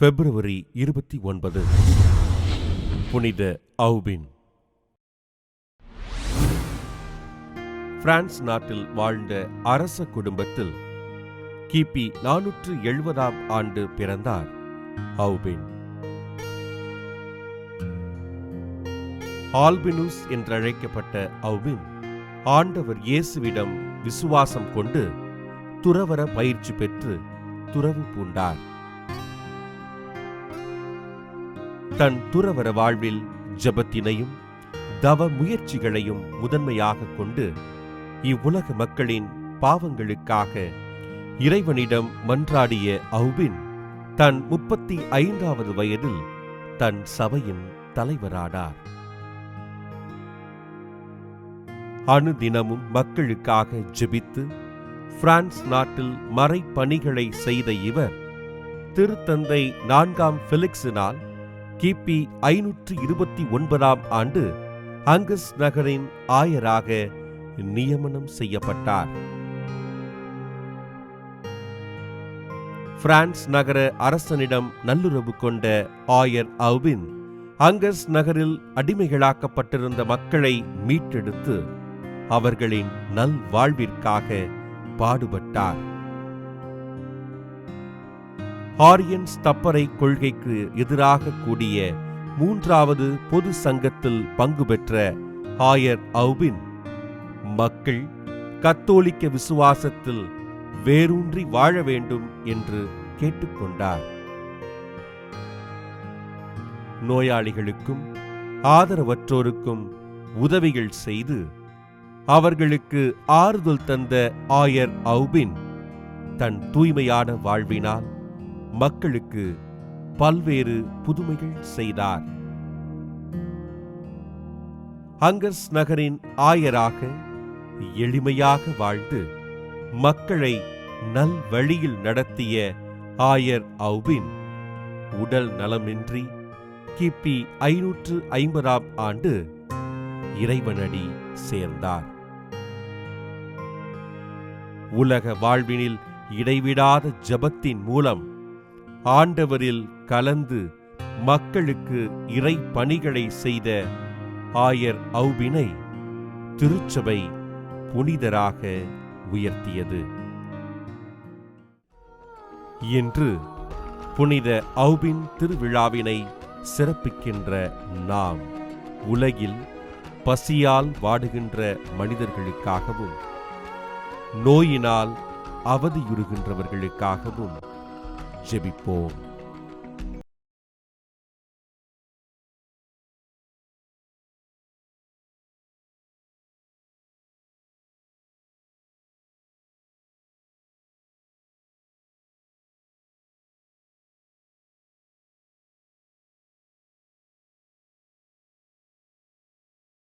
பிப்ரவரி 29. புனித அவுபின். பிரான்ஸ் நாட்டில் வாழ்ந்த அரச குடும்பத்தில் கிபி 470ஆம் ஆண்டு பிறந்தார் அவுபின். ஆல்பினுஸ் என்றழைக்கப்பட்ட அவுபின் ஆண்டவர் இயேசுவிடம் விசுவாசம் கொண்டு துறவற பயிற்சி பெற்று துறவு பூண்டார். தன் துறவற வாழ்வில் ஜெபத்தினையும் தவ முயற்சிகளையும் முதன்மையாக கொண்டு இவ்வுலக மக்களின் பாவங்களுக்காக இறைவனிடம் மன்றாடிய அவுபின் தன் 35வது வயதில் தன் சபையின் தலைவரானார். அனுதினமும் மக்களுக்காக ஜெபித்து பிரான்ஸ் நாட்டில் மறைப்பணிகளை செய்த இவர் திருத்தந்தை 4ஆம் ஃபெலிக்ஸினால் கிபி 529ஆம் ஆண்டு அங்கஸ் நகரின் ஆயராக நியமனம் செய்யப்பட்டார். பிரான்ஸ் நகர அரசனிடம் நல்லுறவு கொண்ட ஆயர் அவுபின் அங்கஸ் நகரில் அடிமைகளாக்கப்பட்டிருந்த மக்களை மீட்டெடுத்து அவர்களின் நல்வாழ்விற்காக பாடுபட்டார். ஆரியன் ஸ்தப்பரை கொள்கைக்கு எதிராக கூடிய 3வது பொது சங்கத்தில் பங்கு பெற்ற ஆயர் அவுபின் மக்கள் கத்தோலிக்க விசுவாசத்தில் வேரூன்றி வாழ வேண்டும் என்று கேட்டுக்கொண்டார். நோயாளிகளுக்கும் ஆதரவற்றோருக்கும் உதவிகள் செய்து அவர்களுக்கு ஆறுதல் தந்த ஆயர் அவுபின் தன் தூய்மையான வாழ்வினால் மக்களுக்கு பல்வேறு புதுமைகள் செய்தார். அங்கஸ் நகரின் ஆயராக எளிமையாக வாழ்ந்து மக்களை நல் வழியில் நடத்திய ஆயர் அவுபின் உடல் நலமின்றி கிபி 550ஆம் ஆண்டு இறைவனடி சேர்ந்தார். உலக வாழ்வினில் இடைவிடாத ஜெபத்தின் மூலம் ஆண்டவரில் கலந்து மக்களுக்கு இறை பணிகளை செய்த ஆயர் அவுபினை திருச்சபை புனிதராக உயர்த்தியது. இன்று புனித அவுபின் திருவிழாவினை சிறப்பிக்கின்ற நாம் உலகில் பசியால் வாடுகின்ற மனிதர்களுக்காகவும் நோயினால் அவதியுறுகின்றவர்களுக்காகவும் ஜெபிப்போம்.